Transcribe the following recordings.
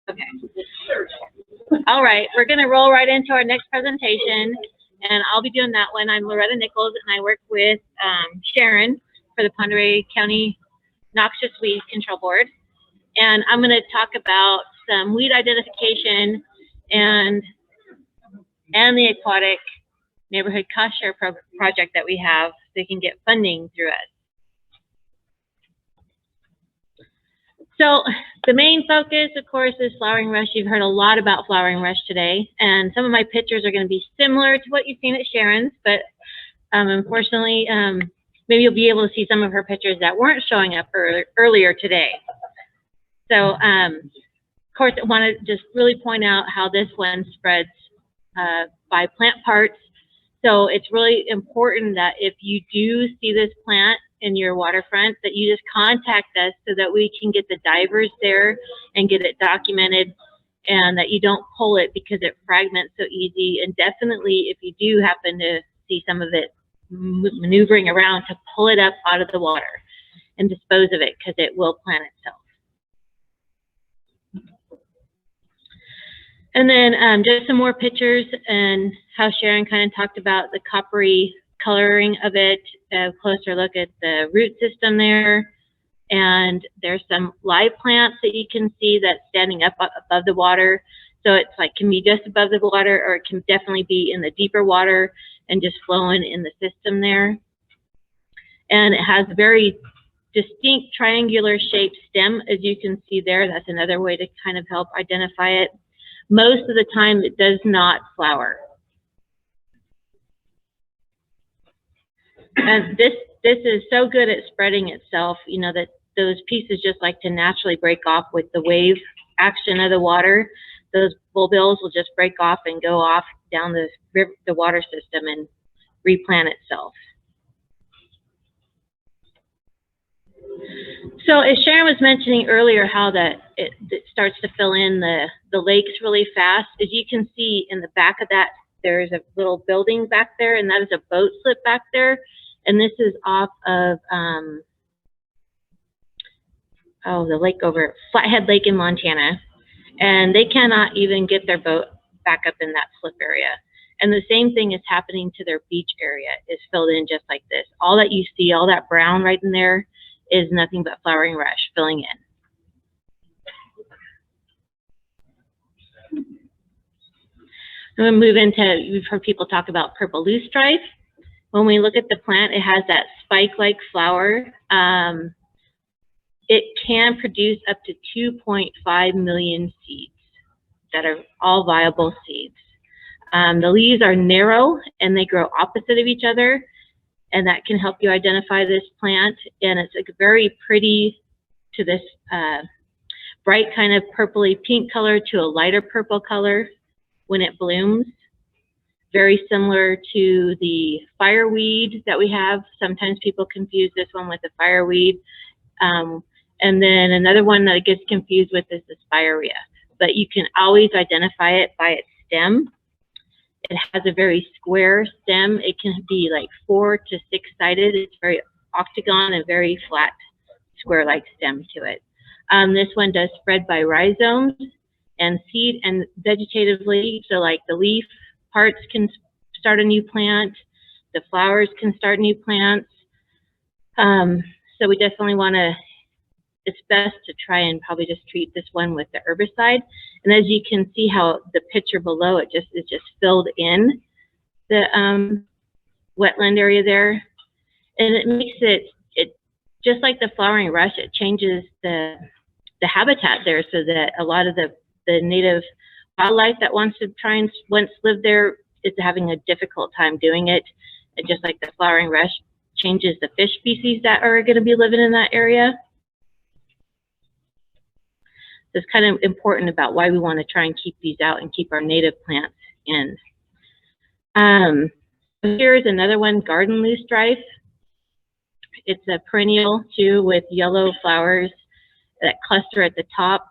Okay. All right, we're going to roll right into our next presentation, and I'll be doing that one. I'm Loretta Nichols, and I work with Sharon for the Pend Oreille County Noxious Weed Control Board. And I'm going to talk about some weed identification and the Aquatic Neighborhood Cost Share project that we have so they can get funding through us. So the main focus, of course, is flowering rush. You've heard a lot about flowering rush today, and some of my pictures are going to be similar to what you've seen at Sharon's, but unfortunately, maybe you'll be able to see some of her pictures that weren't showing up earlier today. So, of course, I want to just really point out how this one spreads by plant parts. So it's really important that if you do see this plant in your waterfront, that you just contact us so that we can get the divers there and get it documented, and that you don't pull it because it fragments so easy. And definitely, if you do happen to see some of it maneuvering around, to pull it up out of the water and dispose of it, because it will plant itself. And then just some more pictures and how Sharon kind of talked about the coppery coloring of it, a closer look at the root system there. And there's some live plants that you can see that's standing up above the water. So it's like, can be just above the water, or it can definitely be in the deeper water and just flowing in the system there. And it has a very distinct triangular shaped stem, as you can see there. That's another way to kind of help identify it. Most of the time, it does not flower. And this is so good at spreading itself, you know, that those pieces just like to naturally break off with the wave action of the water. Those bulbils will just break off and go off down the water system and replant itself. So as Sharon was mentioning earlier, how that it starts to fill in the lakes really fast. As you can see in the back of that, there's a little building back there, and that is a boat slip back there. And this is off of, the lake over, Flathead Lake in Montana. And they cannot even get their boat back up in that slip area. And the same thing is happening to their beach area, is filled in just like this. All that you see, all that brown right in there, is nothing but flowering rush filling in. I'm going to move into, you've heard people talk about purple loosestrife. When we look at the plant, it has that spike-like flower. It can produce up to 2.5 million seeds that are all viable seeds. The leaves are narrow and they grow opposite of each other, and that can help you identify this plant. And it's like very pretty to this bright kind of purpley pink color to a lighter purple color when it blooms. Very similar to the fireweed that we have. Sometimes people confuse this one with the fireweed. And then another one that gets confused with is the spirea. But you can always identify it by its stem. It has a very square stem. It can be like 4 to 6 sided. It's very octagon and very flat square-like stem to it. This one does spread by rhizomes and seed and vegetatively. So like the leaf parts can start a new plant. The flowers can start new plants. So we definitely want to, it's best to try and probably just treat this one with the herbicide. And as you can see how the picture below it is just filled in the wetland area there. And it makes it just like the flowering rush, it changes the habitat there, so that a lot of the native wildlife that wants to try and once live there is having a difficult time doing it. And just like the flowering rush changes the fish species that are going to be living in that area. It's kind of important about why we want to try and keep these out and keep our native plants in. Here's another one, garden loosestrife. It's a perennial too, with yellow flowers that cluster at the top.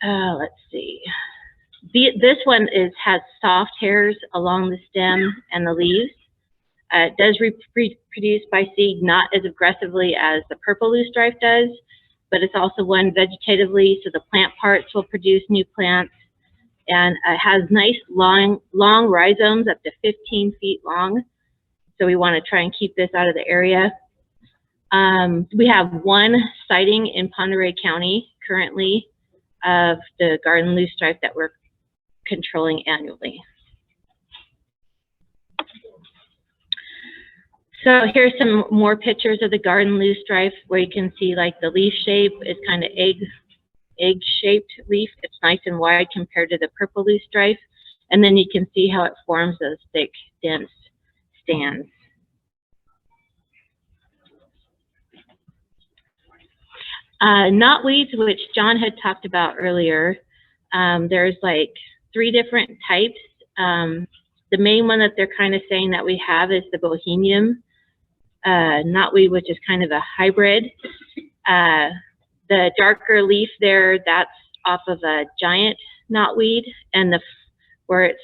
Let's see. This one has soft hairs along the stem and the leaves. It does reproduce by seed, not as aggressively as the purple loosestrife does, but it's also one vegetatively, so the plant parts will produce new plants. And it has nice long rhizomes up to 15 feet long. So we want to try and keep this out of the area. We have one sighting in Pend Oreille County currently of the garden loosestrife that we're controlling annually. So here's some more pictures of the garden loosestrife where you can see like the leaf shape is kind of egg-shaped leaf. It's nice and wide compared to the purple loosestrife. And then you can see how it forms those thick, dense stands. Knotweeds, which John had talked about earlier, there's like 3 different types. The main one that they're kind of saying that we have is the bohemian knotweed, which is kind of a hybrid. The darker leaf there, that's off of a giant knotweed, and where it's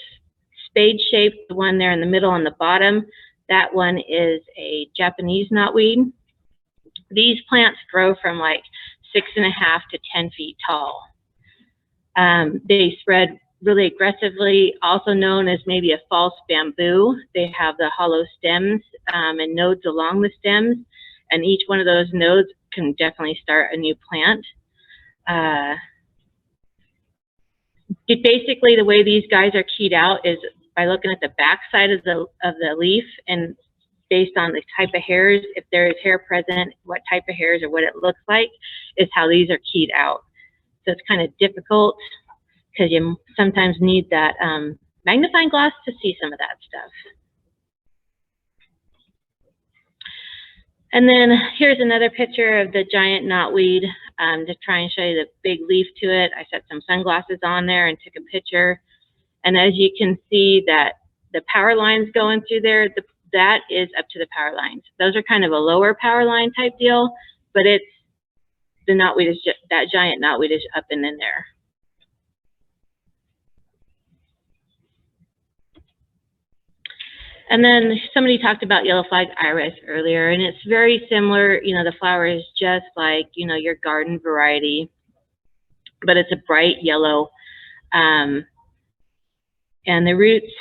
spade shaped, the one there in the middle on the bottom, that one is a Japanese knotweed. These plants grow from like 6.5 to 10 feet tall. They spread really aggressively, also known as maybe a false bamboo. They have the hollow stems and nodes along the stems, and each one of those nodes can definitely start a new plant. Basically, the way these guys are keyed out is by looking at the back side of the leaf, and based on the type of hairs, if there is hair present, what type of hairs or what it looks like, is how these are keyed out. So it's kind of difficult because you sometimes need that magnifying glass to see some of that stuff. And then here's another picture of the giant knotweed to try and show you the big leaf to it. I set some sunglasses on there and took a picture. And as you can see that the power lines going through there, that is up to the power lines. Those are kind of a lower power line type deal, but it's the knotweed is just, that giant knotweed is up and in there. And then somebody talked about yellow flag iris earlier, and it's very similar. You know, the flower is just like, you know, your garden variety, but it's a bright yellow. And the roots,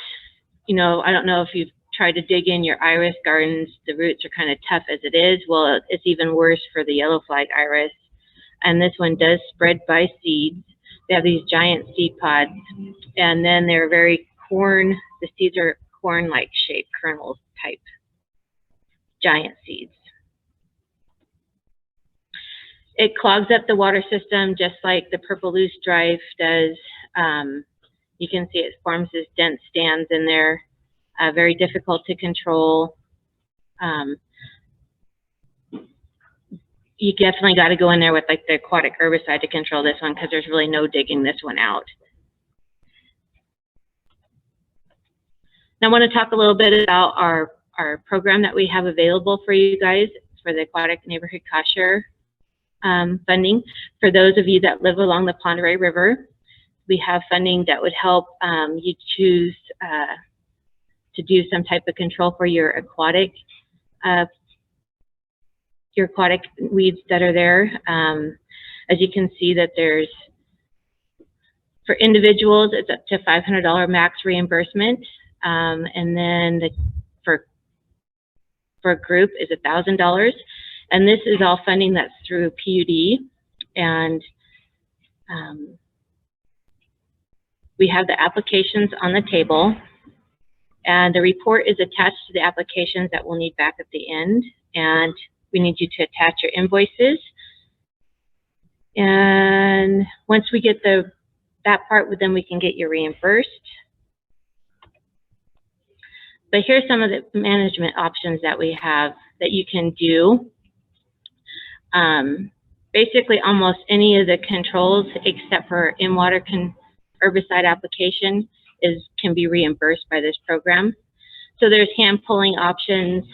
you know, I don't know if you've tried to dig in your iris gardens, the roots are kind of tough as it is. Well, it's even worse for the yellow flag iris. And this one does spread by seeds. They have these giant seed pods, and then they're very corn, the seeds are corn-like shaped, kernel type giant seeds. It clogs up the water system just like the purple loosestrife does. You can see it forms this dense stands in there, very difficult to control. You definitely got to go in there with like the aquatic herbicide to control this one because there's really no digging this one out. Now I want to talk a little bit about our program that we have available for you guys for the Aquatic Neighborhood Cost Share funding. For those of you that live along the Pend Oreille River, we have funding that would help you choose to do some type of control for your aquatic weeds that are there. As you can see that there's, for individuals, it's up to $500 max reimbursement. And then for a group is $1,000. And this is all funding that's through PUD. And we have the applications on the table. And the report is attached to the applications that we'll need back at the end. And we need you to attach your invoices. And once we get that part, then we can get you reimbursed. But here's some of the management options that we have that you can do. Basically, almost any of the controls except for in-water herbicide application can be reimbursed by this program. So there's hand pulling options.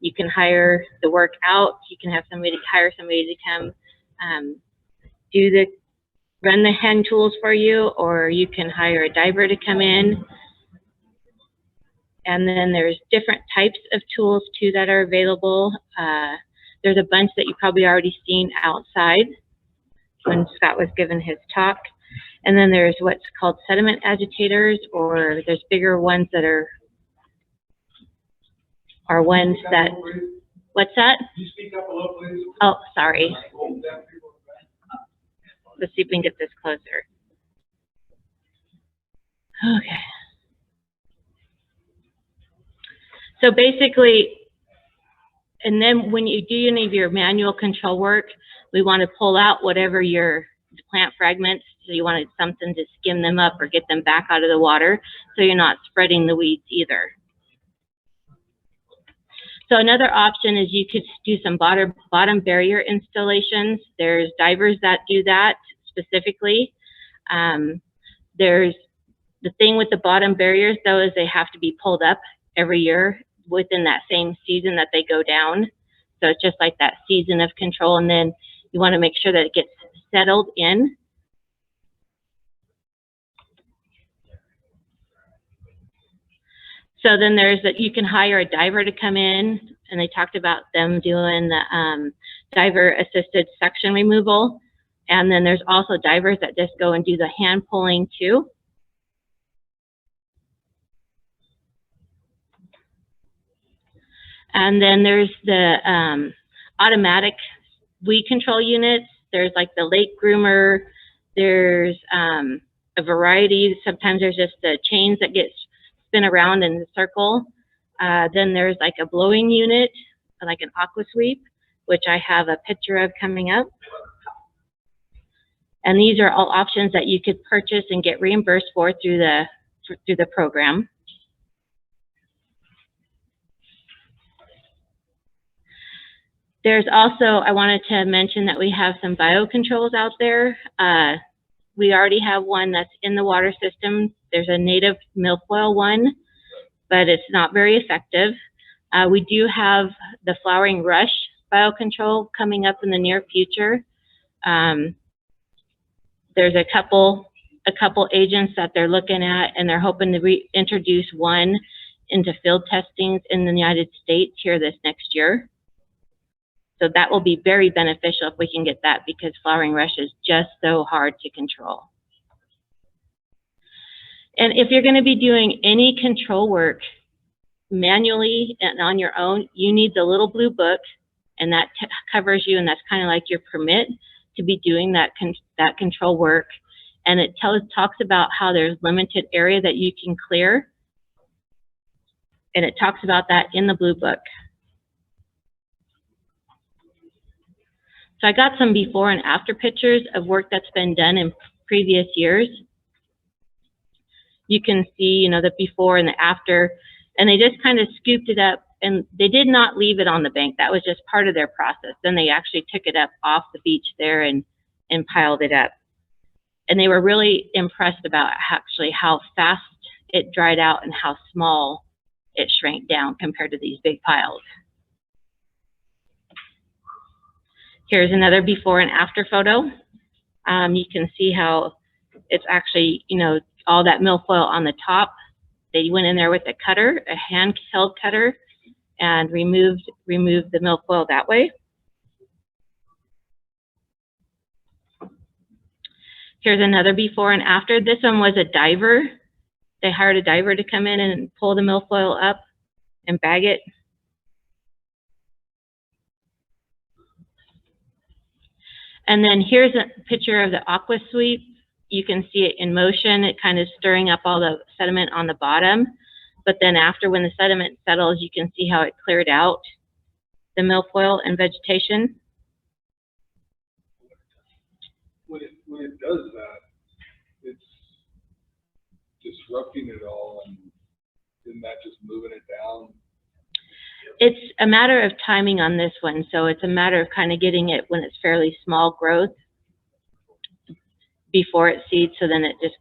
You can hire the work out. You can have hire somebody to come run the hand tools for you, or you can hire a diver to come in. And then there's different types of tools too that are available. There's a bunch that you've probably already seen outside when Scott was given his talk. And then there's what's called sediment agitators, or there's bigger ones that are ones that, what's that? Can you speak up a little, please? Oh, sorry. Let's see if we can get this closer. Okay. So basically, and then when you do any of your manual control work, we want to pull out whatever your plant fragments, so you want something to skim them up or get them back out of the water, so you're not spreading the weeds either. So another option is you could do some bottom barrier installations. There's divers that do that specifically. There's the thing with the bottom barriers, though, is they have to be pulled up every year within that same season that they go down. So it's just like that season of control, and then you want to make sure that it gets settled in. So then there's that you can hire a diver to come in, and they talked about them doing the diver assisted suction removal. And then there's also divers that just go and do the hand pulling too. And then there's the automatic weed control units. There's like the lake groomer. There's a variety. Sometimes there's just the chains that get spin around in the circle. Then there's like a blowing unit, like an Aquasweep, which I have a picture of coming up. And these are all options that you could purchase and get reimbursed for through the program. There's also, I wanted to mention that we have some biocontrols out there. We already have one that's in the water system. There's a native milfoil one, but it's not very effective. We do have the flowering rush biocontrol coming up in the near future. There's a couple agents that they're looking at, and they're hoping to reintroduce one into field testings in the United States here this next year. So that will be very beneficial if we can get that, because flowering rush is just so hard to control. And if you're going to be doing any control work manually and on your own, you need the little blue book, and that covers you, and that's kind of like your permit to be doing that control work. And it talks about how there's limited area that you can clear, and it talks about that in the blue book. So I got some before and after pictures of work that's been done in previous years. You can see, you know, the before and the after, and they just kind of scooped it up, and they did not leave it on the bank. That was just part of their process. Then they actually took it up off the beach there and piled it up. And they were really impressed about actually how fast it dried out and how small it shrank down compared to these big piles. Here's another before and after photo. You can see how it's actually, you know, all that milfoil on the top. They went in there with a cutter, a handheld cutter, and removed the milfoil that way. Here's another before and after. This one was a diver. They hired a diver to come in and pull the milfoil up and bag it. And then here's a picture of the Aquasweep. You can see it in motion. It kind of stirring up all the sediment on the bottom. But then after, when the sediment settles, you can see how it cleared out the milfoil and vegetation. When it does that, it's disrupting it all, and isn't that just moving it down? It's a matter of timing on this one. So it's a matter of kind of getting it when it's fairly small growth before it seeds, so then it just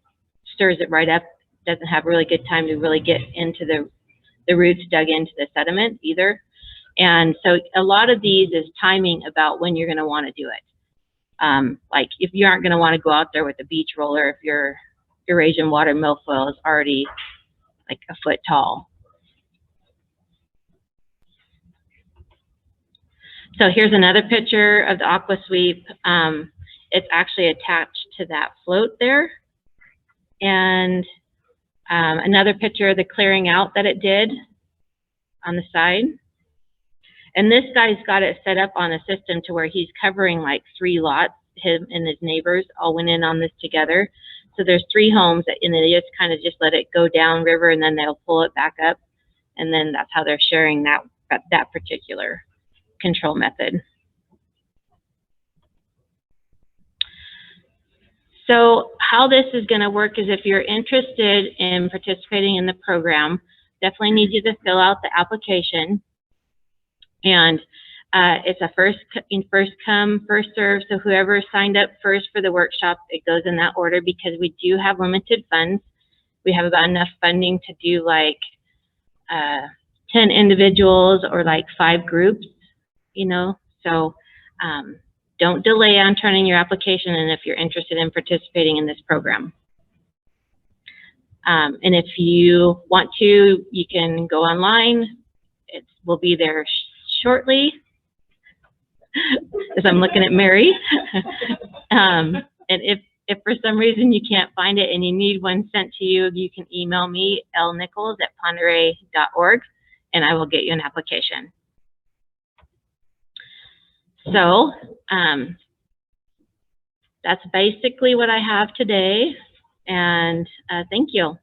stirs it right up. Doesn't have really good time to really get into the roots dug into the sediment either. And so a lot of these is timing about when you're going to want to do it. Like if you aren't going to want to go out there with a beach roller if your Eurasian water milfoil is already like a foot tall. So here's another picture of the Aquasweep. It's actually attached to that float there. And another picture of the clearing out that it did on the side. And this guy's got it set up on a system to where he's covering like 3 lots. Him and his neighbors all went in on this together. So there's 3 homes, and they just kind of just let it go down river, and then they'll pull it back up. And then that's how they're sharing that particular control method. So how this is going to work is, if you're interested in participating in the program, definitely need you to fill out the application. And it's a first come, first serve. So whoever signed up first for the workshop, it goes in that order, because we do have limited funds. We have about enough funding to do like 10 individuals or like 5 groups, you know. So don't delay on turning your application in if you're interested in participating in this program. And if you want to, you can go online. It will be there shortly, as I'm looking at Mary. And if for some reason you can't find it and you need one sent to you, you can email me, lnichols@ponderay.org, and I will get you an application. So that's basically what I have today, and thank you.